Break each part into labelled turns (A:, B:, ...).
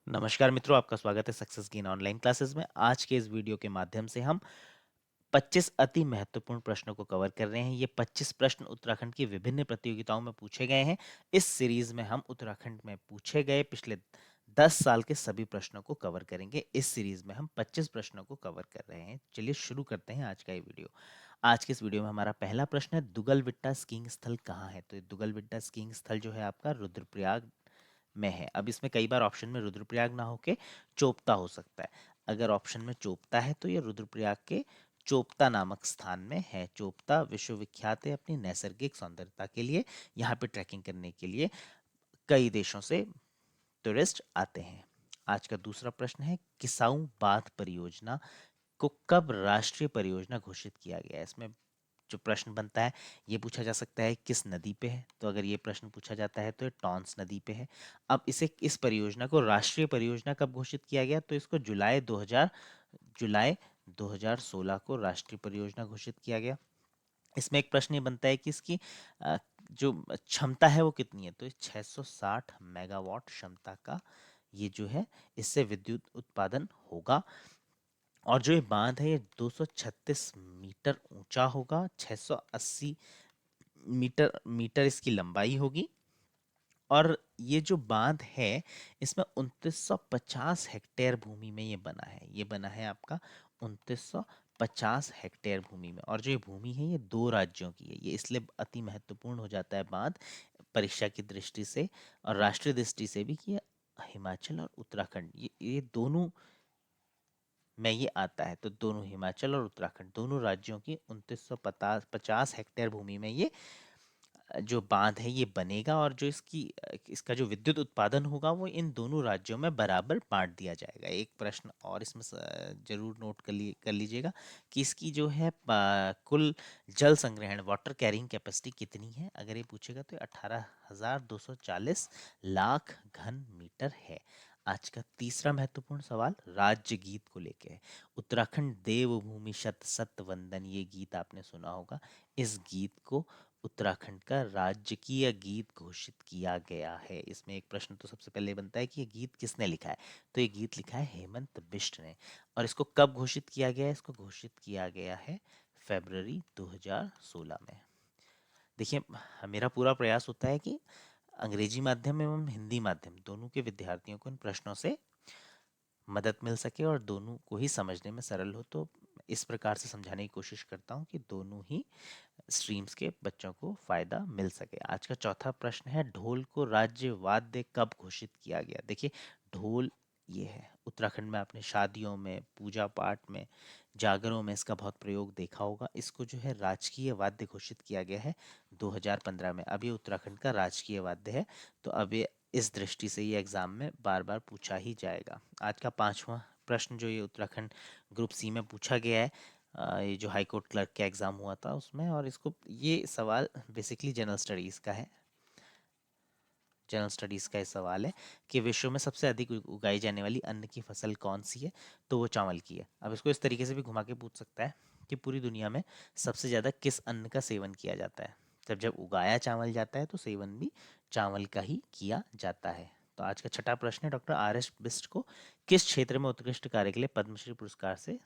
A: नमस्कार मित्रों, आपका स्वागत है सक्सेस गेन ऑनलाइन क्लासेस में। आज के इस वीडियो के माध्यम से हम 25 अति महत्वपूर्ण प्रश्नों को कवर कर रहे हैं। ये 25 प्रश्न उत्तराखंड की विभिन्न प्रतियोगिताओं में पूछे गए हैं। इस सीरीज में हम उत्तराखंड में पूछे गए पिछले 10 साल के सभी प्रश्नों को कवर करेंगे। इस सीरीज में हम 25 प्रश्नों को कवर कर रहे हैं। चलिए शुरू करते हैं आज का ये वीडियो। आज के इस वीडियो में हमारा पहला प्रश्न है, दुगलबिट्टा स्कीइंग स्थल कहाँ है? तो ये दुगलबिट्टा स्कीइंग स्थल जो है आपका रुद्रप्रयाग में है। अब इसमें कई बार ऑप्शन में रुद्रप्रयाग ना होके चोपता हो सकता है। अगर ऑप्शन में चोपता है तो ये रुद्रप्रयाग के चोपता नामक स्थान में है। चोपता विश्वविख्यात है अपनी नैसर्गिक सौंदर्यता के लिए। यहाँ पे ट्रैकिंग करने के लिए कई देशों से टूरिस्ट आते हैं। आज का दूसरा प्रश्न है, किसाऊ बांध परियोजना को कब राष्ट्रीय परियोजना घोषित किया गया है? इसमें जो प्रश्न बनता है ये पूछा जा सकता है किस नदी पे है। तो अगर ये प्रश्न पूछा जाता है तो ये टॉन्स नदी पे है। अब इस परियोजना को राष्ट्रीय परियोजना कब घोषित किया गया? तो इसको जुलाई 2016 को राष्ट्रीय परियोजना घोषित किया गया। इसमें एक प्रश्न ये बनता है कि इसकी जो क्षमता है वो कितनी है? तो 660 मेगावाट क्षमता का ये जो है इससे विद्युत उत्पादन होगा। और जो ये बांध है ये 236 मीटर ऊंचा होगा। 680 मीटर मीटर इसकी लंबाई होगी। और ये जो बांध है इसमें 2950 हेक्टेयर भूमि में ये बना है। ये बना है आपका 2950 हेक्टेयर भूमि में। और जो ये भूमि है ये 2 राज्यों की है। ये इसलिए अति महत्वपूर्ण हो जाता है बांध, परीक्षा की दृष्टि से और राष्ट्रीय दृष्टि से भी, कि ये हिमाचल और उत्तराखंड ये दोनों में ये आता है। तो दोनों हिमाचल और उत्तराखंड दोनों राज्यों की 2950 हेक्टेयर भूमि में ये जो बांध है ये बनेगा। और जो इसका जो विद्युत उत्पादन होगा वो इन दोनों राज्यों में बराबर बांट दिया जाएगा। एक प्रश्न और इसमें जरूर नोट कर लीजिएगा कि इसकी जो है कुल जल संग्रहण वाटर कैरिंग कैपेसिटी कितनी है। अगर ये पूछेगा तो 18,240 लाख घन मीटर है। आज का तीसरा महत्वपूर्ण सवाल राज्य गीत को लेके है। उत्तराखंड देवभूमि शत शत वंदन, ये गीत आपने सुना होगा। इस गीत को उत्तराखंड का राजकीय गीत घोषित किया गया है। इसमें एक प्रश्न तो सबसे पहले बनता है कि ये गीत किसने लिखा है? तो ये गीत लिखा है हेमंत बिष्ट ने। और इसको कब घोषित किया गया है? इसको घोषित किया गया है फरवरी 2016 में। देखिए, मेरा पूरा प्रयास होता है कि अंग्रेजी माध्यम एवं हिंदी माध्यम दोनों के विद्यार्थियों को इन प्रश्नों से मदद मिल सके और दोनों को ही समझने में सरल हो। तो इस प्रकार से समझाने की कोशिश करता हूँ कि दोनों ही स्ट्रीम्स के बच्चों को फायदा मिल सके। आज का चौथा प्रश्न है, ढोल को राज्य वाद्य कब घोषित किया गया? देखिए, ढोल ये है उत्तराखंड में आपने शादियों में, पूजा पाठ में, जागरों में इसका बहुत प्रयोग देखा होगा। इसको जो है राजकीय वाद्य घोषित किया गया है 2015 में। अब ये उत्तराखंड का राजकीय वाद्य है। तो अब ये इस दृष्टि से ये एग्जाम में बार बार पूछा ही जाएगा। आज का पांचवा प्रश्न जो ये उत्तराखंड ग्रुप सी में पूछा गया है, ये जो हाई कोर्ट क्लर्क का एग्ज़ाम हुआ था उसमें। और इसको ये सवाल बेसिकली जनरल स्टडीज़ का है। जनरल स्टडीज़ का ये सवाल है कि विश्व में सबसे अधिक उगाई जाने वाली अन्न की फसल कौन सी है? तो वो चावल की है। अब इसको इस तरीके से भी घुमा के पूछ सकता है कि पूरी दुनिया में सबसे ज़्यादा किस अन्न का सेवन किया जाता है? जब उगाया चावल जाता है तो सेवन भी चावल का ही किया जाता है। तो आज का छठा प्रश्न है, डॉक्टर RS बिस्ट को किस क्षेत्र में उत्कृष्ट कार्य के लिए पद्मश्री पुरस्कार से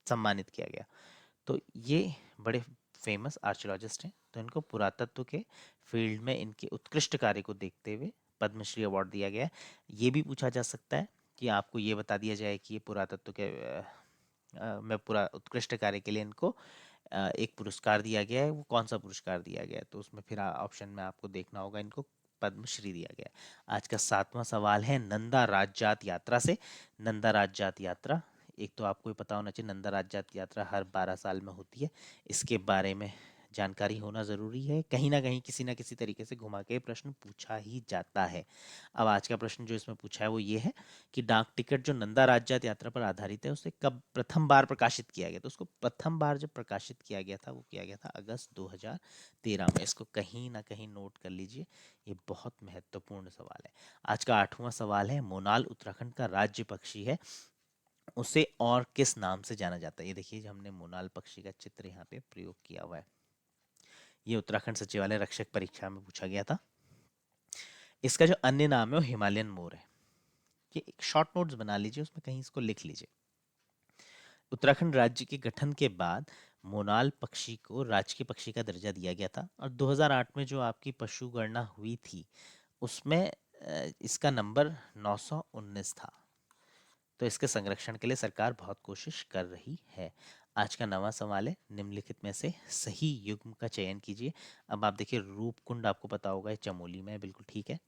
A: सम्मानित किया गया? तो ये बड़े फेमस आर्कियोलॉजिस्ट हैं। तो इनको पुरातत्व के फील्ड में इनके उत्कृष्ट कार्य को देखते हुए पद्मश्री अवार्ड दिया गया है। ये भी पूछा जा सकता है कि आपको ये बता दिया जाए कि ये पुरातत्व के में पूरा उत्कृष्ट कार्य के लिए इनको एक पुरस्कार दिया गया है। वो कौन सा पुरस्कार दिया गया है? तो उसमें फिर ऑप्शन में आपको देखना होगा इनको पद्मश्री दिया गया है। आज का सातवां सवाल है, नंदा राजजात यात्रा से। नंदा राजजात यात्रा, एक तो आपको ही पता होना चाहिए, नंदा राजजात यात्रा हर 12 साल में होती है। इसके बारे में जानकारी होना ज़रूरी है। कहीं ना कहीं किसी ना किसी तरीके से घुमा के प्रश्न पूछा ही जाता है। अब आज का प्रश्न जो इसमें पूछा है वो ये है कि डाक टिकट जो नंदा राजजात यात्रा पर आधारित है उसे कब प्रथम बार प्रकाशित किया गया? तो उसको प्रथम बार जब प्रकाशित किया गया था वो किया गया था अगस्त 2013 में। इसको कहीं ना कहीं नोट कर लीजिए, ये बहुत महत्वपूर्ण सवाल है। आज का आठवां सवाल है, मोनाल उत्तराखंड का राज्य पक्षी है, उसे और किस नाम से जाना जाता है? ये देखिए, जो हमने मोनाल पक्षी का चित्र यहाँ पे प्रयोग किया हुआ है। ये उत्तराखंड सचिवालय रक्षक परीक्षा में पूछा गया था। इसका जो अन्य नाम है वो हिमालयन मोर है। ये एक शॉर्ट नोट्स बना लीजिए, उसमें कहीं इसको लिख लीजिए। उत्तराखंड राज्य के गठन के बाद मोनाल पक्षी को राजकीय पक्षी का दर्जा दिया गया था, और 2008 में जो आपकी पशु गणना हुई थी उसमें इसका नंबर 919 था। तो इसके संरक्षण के लिए सरकार बहुत कोशिश कर रही है। आज का नवा सवाल है, निम्नलिखित में से सही युग्म का चयन कीजिए। अब आप देखिए, रूपकुंड आपको पता होगा, ये चमोली में है, बिल्कुल ठीक है।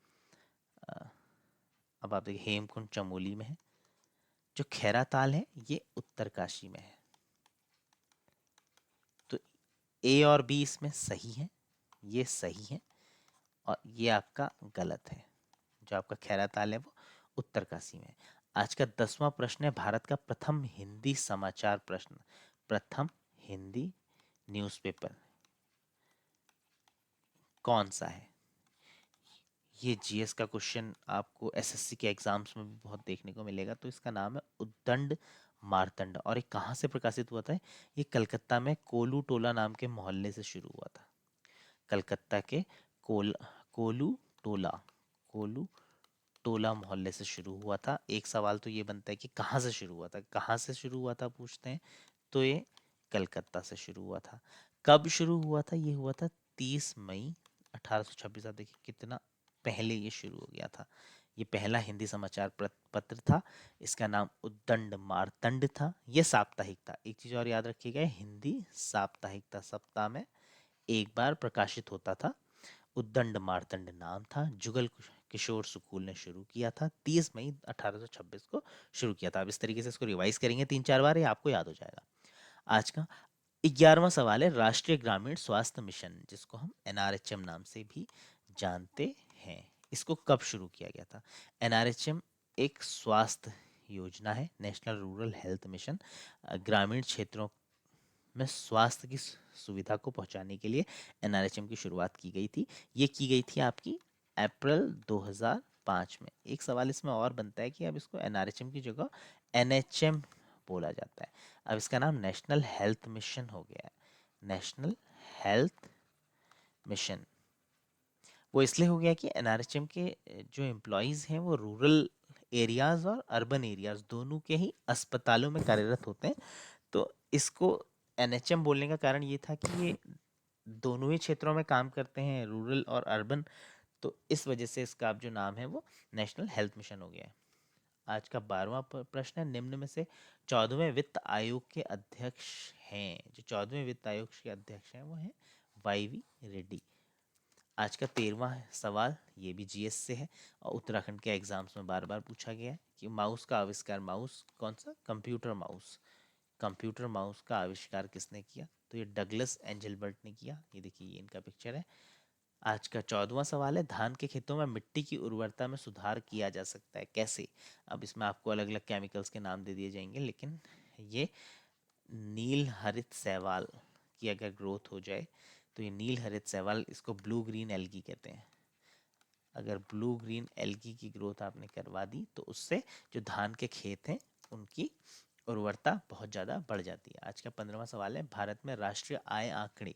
A: अब आप देखिए, हेमकुंड चमोली में है। जो खैरा ताल है ये उत्तरकाशी में है। तो ए और बी इसमें सही है, ये सही है, और ये आपका गलत है। जो आपका खैरा ताल है वो उत्तरकाशी में है। आज का 10वां प्रश्न है, भारत का प्रथम हिंदी समाचार प्रश्न, प्रथम हिंदी न्यूज़पेपर कौन सा है? ये जीएस का क्वेश्चन आपको एसएससी के एग्जाम्स में भी बहुत देखने को मिलेगा। तो इसका नाम है उद्दंड मार्तंड, और ये कहाँ से प्रकाशित हुआ था? ये कलकत्ता में कोलू टोला नाम के मोहल्ले से शुरू हुआ था। कलकत्ता के कोल कोलू टोला कोलू टोला मोहल्ले से शुरू हुआ था। एक सवाल तो ये बनता है कि कहाँ से शुरू हुआ था, कहाँ से शुरू हुआ था पूछते हैं, तो ये कलकत्ता से शुरू हुआ था। कब शुरू हुआ था? ये हुआ था 30 मई 1826। आप देखिए कितना पहले ये शुरू हो गया था। ये पहला हिंदी समाचार पत्र था। इसका नाम उद्दंड मार्तंड था। ये साप्ताहिक था। एक चीज और याद रखिएगा, हिंदी साप्ताहिक था, सप्ताह में एक बार प्रकाशित होता था। उद्दंड मार्तंड नाम था। जुगल किशोर सुकूल ने शुरू किया था, 30 मई 1826 को शुरू किया था। अब इस तरीके से इसको रिवाइज करेंगे 3-4 बार, ये आपको याद हो जाएगा। आज का 11वां सवाल है, राष्ट्रीय ग्रामीण स्वास्थ्य मिशन, जिसको हम एनआरएचएम नाम से भी जानते हैं, इसको कब शुरू किया गया था? एनआरएचएम एक स्वास्थ्य योजना है, नेशनल रूरल हेल्थ मिशन। ग्रामीण क्षेत्रों में स्वास्थ्य की सुविधा को पहुंचाने के लिए एनआरएचएम की शुरुआत की गई थी। ये की गई थी आपकी अप्रैल 2005 में। एक सवाल इसमें और बनता है कि अब इसको एनआरएचएम की जगह एनएचएम बोला जाता है। अब इसका नाम नेशनल हेल्थ मिशन हो गया है। नेशनल हेल्थ मिशन वो इसलिए हो गया कि एनआरएचएम के जो एम्प्लॉयज़ हैं वो रूरल एरियाज़ और अर्बन एरियाज़ दोनों के ही अस्पतालों में कार्यरत होते हैं। तो इसको एनएचएम बोलने का कारण ये था कि ये दोनों ही क्षेत्रों में काम करते हैं, रूरल और अर्बन। तो इस वजह से इसका अब जो नाम है वो नेशनल हेल्थ मिशन हो गया है। आज का 12वां प्रश्न है, निम्न में से 14वें वित्त आयोग के अध्यक्ष हैं, जो 14वें वित्त आयोग के अध्यक्ष हैं वो हैं वाईवी रेड्डी। आज का 13वां सवाल, ये भी जीएस से है और उत्तराखंड के एग्जाम्स में बार बार पूछा गया है कि माउस का आविष्कार, माउस कौन सा? Computer mouse. कंप्यूटर माउस का आविष्कार किसने किया? तो ये डगलस एंजलबर्ट ने किया। ये देखिए, ये इनका पिक्चर है। आज का 14वां सवाल है, धान के खेतों में मिट्टी की उर्वरता में सुधार किया जा सकता है, कैसे? अब इसमें आपको अलग अलग केमिकल्स के नाम दे दिए जाएंगे, लेकिन ये नील हरित शैवाल की अगर ग्रोथ हो जाए तो ये नील हरित शैवाल, इसको ब्लू ग्रीन एल्गी कहते हैं। अगर ब्लू ग्रीन एल्गी की ग्रोथ आपने करवा दी तो उससे जो धान के खेत हैं उनकी उर्वरता बहुत ज़्यादा बढ़ जाती है। आज का 15वां सवाल है, भारत में राष्ट्रीय आय आंकड़े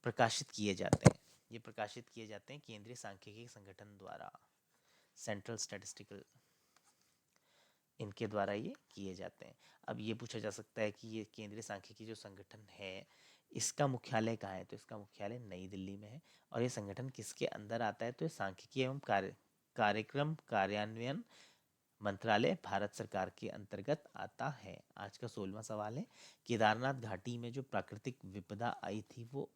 A: प्रकाशित किए जाते हैं। ये प्रकाशित किए जाते हैं केंद्रीय सांख्यिकी संगठन द्वारा, सेंट्रल स्टैटिस्टिकल, इनके द्वारा ये किए जाते हैं। अब ये पूछा जा सकता है कि ये केंद्रीय सांख्यिकी जो संगठन है इसका मुख्यालय कहाँ है? तो इसका मुख्यालय नई दिल्ली में है। और ये संगठन किसके अंदर आता है? तो ये सांख्यिकी एवं कार्यक्रम कार्यान्वयन मंत्रालय भारत सरकार के अंतर्गत आता है। आज का 16वां सवाल है, केदारनाथ घाटी में जो प्राकृतिक विपदा आई थी वो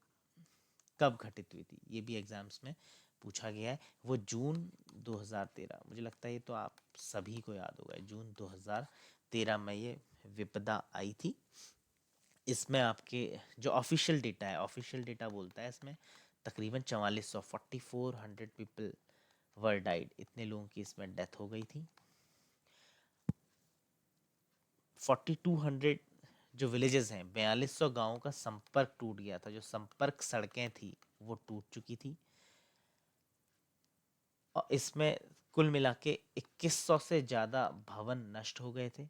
A: कब घटित हुई थी? ये भी एग्जाम्स में पूछा गया है। वो जून 2013, मुझे लगता है ये तो आप सभी को याद होगा, जून 2013 में ये विपदा आई थी। इसमें आपके जो ऑफिशियल डेटा है, ऑफिशियल डेटा बोलता है इसमें तकरीबन 4400 पीपल वर डाइड, इतने लोगों की इसमें डेथ हो गई थी। 4200 जो विलेजेस हैं, 4200 गांवों का संपर्क टूट गया था। जो संपर्क सड़कें थी वो टूट चुकी थी। और इसमें कुल मिला के 2100 से ज़्यादा भवन नष्ट हो गए थे।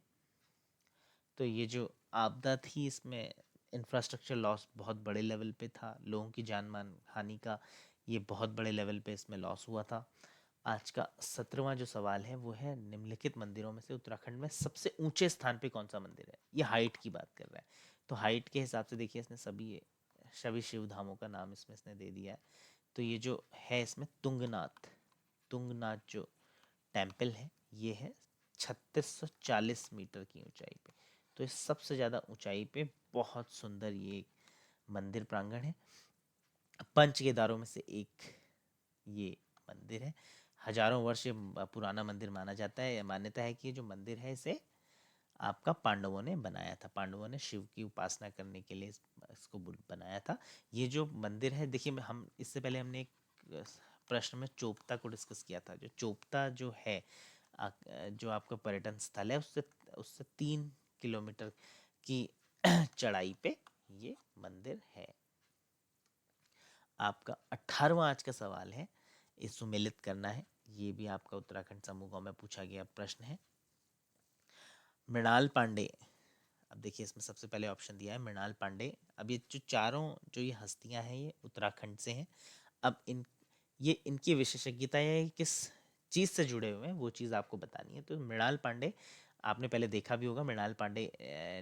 A: तो ये जो आपदा थी इसमें इंफ्रास्ट्रक्चर लॉस बहुत बड़े लेवल पे था, लोगों की जान मान हानि का ये बहुत बड़े लेवल पे इसमें लॉस हुआ था। आज का 17वां जो सवाल है वो है, निम्नलिखित मंदिरों में से उत्तराखंड में सबसे ऊंचे स्थान पे कौन सा मंदिर है? ये हाइट की बात कर रहा है। तो हाइट के हिसाब से देखिए, इसने सभी सभी शिव धामों का नाम इसमें इसने दे दिया है। तो ये जो है इसमें तुंगनाथ, तुंगनाथ जो टेम्पल है ये है 3640 मीटर की ऊंचाई पे। तो इस सबसे ज़्यादा ऊंचाई पे बहुत सुंदर ये मंदिर प्रांगण है। पंच केदारों में से एक ये मंदिर है। हजारों वर्ष ये पुराना मंदिर माना जाता है। मान्यता है कि ये जो मंदिर है इसे आपका पांडवों ने बनाया था। पांडवों ने शिव की उपासना करने के लिए इसको बनाया था। ये जो मंदिर है, देखिए हम इससे पहले हमने एक प्रश्न में चोपता को डिस्कस किया था। जो चोपता जो है जो आपका पर्यटन स्थल है, उससे उससे 3 किलोमीटर की चढ़ाई पे ये मंदिर है। आपका 18वां आज का सवाल है, ये सुमेलित करना है। ये भी आपका उत्तराखंड समूह में पूछा गया प्रश्न है। मृणाल पांडे, अब देखिए इसमें सबसे पहले ऑप्शन दिया है मृणाल पांडे। अब ये जो चारों जो ये हस्तियां हैं ये उत्तराखंड से हैं। अब ये इनकी विशेषज्ञता है किस चीज़ से जुड़े हुए हैं, वो चीज़ आपको बतानी है। तो मृणाल पांडे, आपने पहले देखा भी होगा, मृणाल पांडे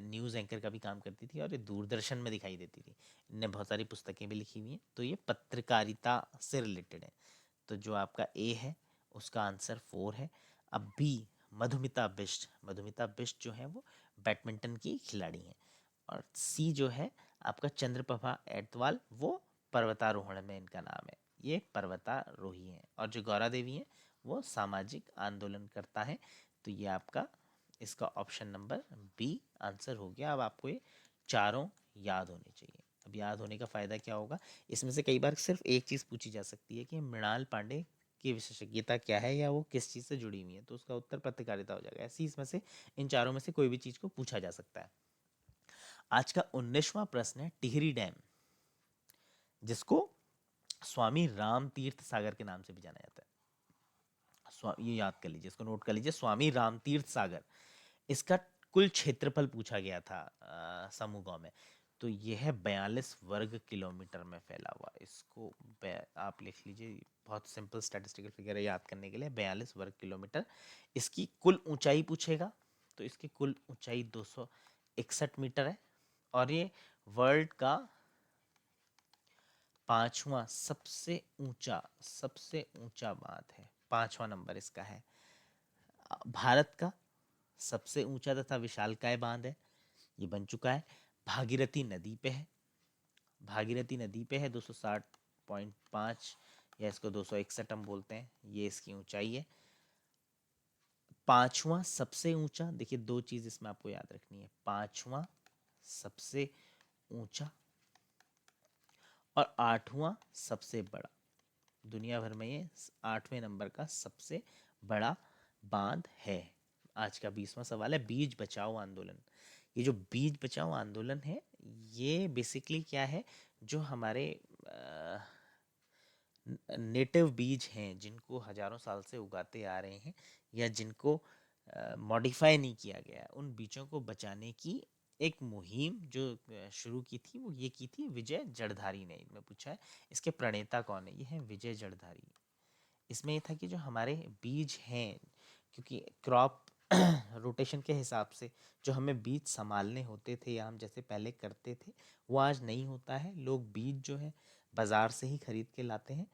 A: न्यूज़ एंकर का भी काम करती थी और ये दूरदर्शन में दिखाई देती थी। इनने बहुत सारी पुस्तकें भी लिखी हुई हैं। तो ये पत्रकारिता से रिलेटेड है। तो जो आपका ए है उसका आंसर 4 है। अब बी, मधुमिता बिष्ट, मधुमिता बिष्ट जो है वो बैडमिंटन की खिलाड़ी हैं। और सी जो है आपका चंद्रप्रभा एटवाल, वो पर्वतारोहण में इनका नाम है, ये पर्वतारोही हैं। और जो गौरा देवी हैं वो सामाजिक आंदोलनकर्ता हैं। तो ये आपका इसका ऑप्शन नंबर बी आंसर हो गया। अब आपको ये चारों याद होने चाहिए। अब याद होने का फ़ायदा क्या होगा, इसमें से कई बार सिर्फ एक चीज़ पूछी जा सकती है कि मृणाल पांडे की विशेषज्ञता क्या है या वो किस चीज़ से जुड़ी हुई है। तो उसका उत्तर पत्रकारिता हो जाएगा। ऐसी इसमें से इन चारों में से कोई भी चीज़ को पूछा जा सकता है। आज का 19वां प्रश्न है, टिहरी डैम, जिसको स्वामी राम तीर्थ सागर के नाम से भी जाना जाता है। ये याद कर लीजिए, इसको नोट कर लीजिए, स्वामी राम तीर्थ सागर। इसका कुल क्षेत्रफल पूछा गया था समूह गांव में। तो यह है 42 वर्ग किलोमीटर में फैला हुआ। इसको आप लिख लीजिए, बहुत सिंपल स्टैटिस्टिकल फिगर है याद करने के लिए, 42 वर्ग किलोमीटर। इसकी कुल ऊंचाई पूछेगा तो इसकी कुल ऊंचाई 261 मीटर है। और ये वर्ल्ड का 5वां सबसे ऊंचा बांध है। 5वां नंबर इसका है। भारत का सबसे ऊंचा तथा विशालकाय बांध है, ये बन चुका है। भागीरथी नदी पे है, भागीरथी नदी पे है, 260.5 या इसको 261 हम बोलते हैं, ये इसकी ऊंचाई है। 5वां सबसे ऊंचा, देखिए दो चीज इसमें आपको याद रखनी है, 5वां सबसे ऊंचा और 8वां सबसे बड़ा। दुनिया भर में ये 8वें नंबर का सबसे बड़ा बांध है। आज का 20वां सवाल है, बीज बचाओ आंदोलन। ये जो बीज बचाओ आंदोलन है ये बेसिकली क्या है, जो हमारे नेटिव बीज हैं जिनको हजारों साल से उगाते आ रहे हैं या जिनको मॉडिफाई नहीं किया गया है, उन बीजों को बचाने की एक मुहिम जो शुरू की थी वो ये की थी विजय जड़धारी ने। इनमें पूछा है इसके प्रणेता कौन है, ये है विजय जड़धारी। इसमें ये था कि जो हमारे बीज हैं, क्योंकि क्रॉप रोटेशन के हिसाब से जो हमें बीज संभालने होते थे या हम जैसे पहले करते थे वो आज नहीं होता है। लोग बीज जो है बाज़ार से ही खरीद के लाते हैं,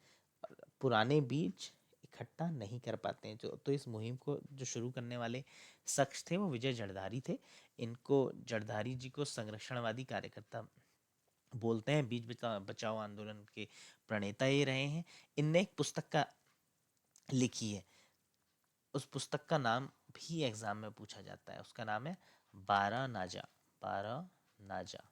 A: पुराने बीज इकट्ठा नहीं कर पाते हैं। जो तो इस मुहिम को जो शुरू करने वाले शख्स थे वो विजय जड़धारी थे। इनको जड़धारी जी को संरक्षणवादी कार्यकर्ता बोलते हैं, बीज बचाओ आंदोलन के प्रणेता ये रहे हैं। इनने एक पुस्तक का लिखी है, उस पुस्तक का नाम भी एग्जाम में पूछा जाता है। उसका नाम है 12 नाजा, 12 नाजा।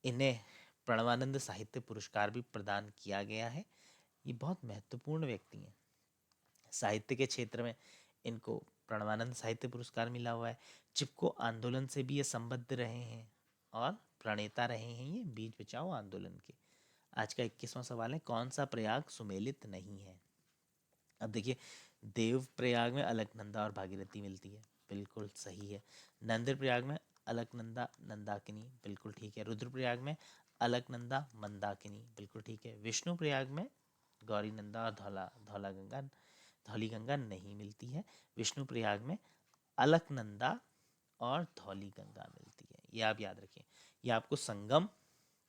A: इन्हें प्रणवानंद साहित्य पुरस्कार भी प्रदान किया गया है। ये बहुत महत्वपूर्ण व्यक्ति हैं साहित्य के क्षेत्र में। इनको प्रणवानंद साहित्य पुरस्कार मिला हुआ है। चिपको आंदोलन से भी ये संबद्ध रहे हैं और प्रणेता रहे हैं ये बीज बचाओ आंदोलन के। आज का 21वां सवाल है, कौन सा प्रयाग सुमेलित नहीं है? अब देखिए, देव प्रयाग में अलकनंदा और भागीरथी मिलती है, बिल्कुल सही है। नंदर प्रयाग में अलकनंदा नंदाकिनी, बिल्कुल ठीक है। रुद्रप्रयाग में अलकनंदा मंदाकिनी, बिल्कुल ठीक है। विष्णु प्रयाग में गौरीनंदा और धौली गंगा नहीं मिलती है। विष्णुप्रयाग में अलकनंदा और धौली गंगा मिलती है, ये आप याद रखिए। ये आपको संगम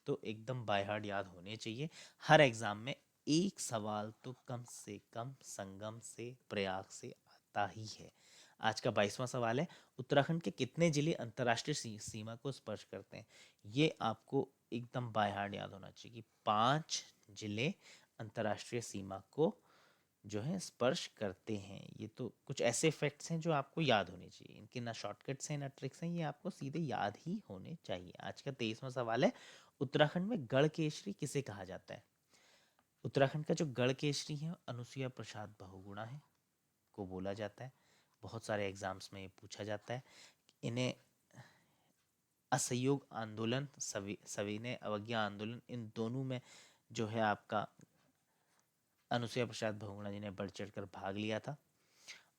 A: तो एकदम बाय हार्ट याद होने चाहिए। हर एग्जाम में एक सवाल तो कम से कम संगम से, प्रयाग से आता ही है। आज का 22वां सवाल है, उत्तराखंड के कितने जिले अंतर्राष्ट्रीय सीमा को स्पर्श करते हैं? ये आपको एकदम बाय हार्ट याद होना चाहिए कि 5 जिले अंतर्राष्ट्रीय सीमा को जो है स्पर्श करते हैं। ये तो कुछ ऐसे फैक्ट्स हैं जो आपको याद होने चाहिए, इनके ना शॉर्टकट्स हैं ना ट्रिक्स हैं, ये आपको सीधे याद ही होने चाहिए। आज का 23वां सवाल है, उत्तराखंड में गढ़ केसरी किसे कहा जाता है? उत्तराखंड का जो गढ़ केसरी है अनुसुईया प्रसाद बहुगुणा है को बोला जाता है। बहुत सारे एग्जाम्स में ये पूछा जाता है। इन्हें असहयोग आंदोलन, सविनय अवज्ञा आंदोलन, इन दोनों में जो है आपका अनुसुईया प्रसाद बहुगुणा जी ने बढ़ चढ़ कर भाग लिया था।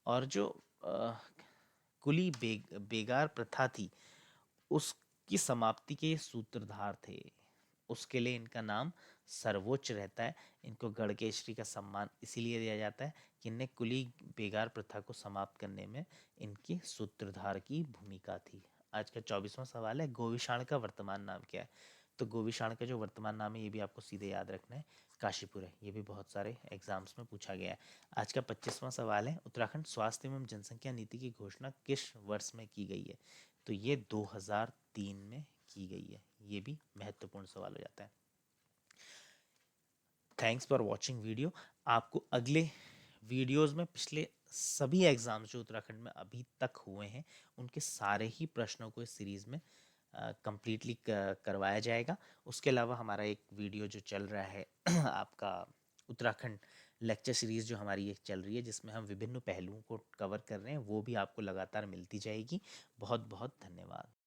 A: और जो कुली बेगार प्रथा थी उसकी समाप्ति के सूत्रधार थे, उसके लिए इनका नाम सर्वोच्च रहता है। इनको गढ़केसरी का सम्मान इसीलिए दिया जाता है कि इनने कुली बेगार प्रथा को समाप्त करने में इनकी सूत्रधार की भूमिका थी। आज का 24वां सवाल है, गोविशाण का वर्तमान नाम क्या है? तो गोविशाण का जो वर्तमान नाम है ये भी आपको सीधे याद रखना है, काशीपुर है। ये भी बहुत सारे एग्जाम्स में पूछा गया है। आज का 25वां सवाल है, उत्तराखंड स्वास्थ्य एवं जनसंख्या नीति की घोषणा किस वर्ष में की गई है? तो ये 2003 में की गई है। ये भी महत्वपूर्ण सवाल हो जाता है। Thanks for watching video. आपको अगले वीडियोस में पिछले सभी एग्जाम्स जो उत्तराखंड में अभी तक हुए हैं उनके सारे ही प्रश्नों को इस सीरीज में कंप्लीटली करवाया जाएगा। उसके अलावा हमारा एक वीडियो जो चल रहा है आपका उत्तराखंड लेक्चर सीरीज जो हमारी एक चल रही है जिसमें हम विभिन्न पहलुओं को कवर कर रहे हैं, वो भी आपको लगातार मिलती जाएगी। बहुत बहुत धन्यवाद।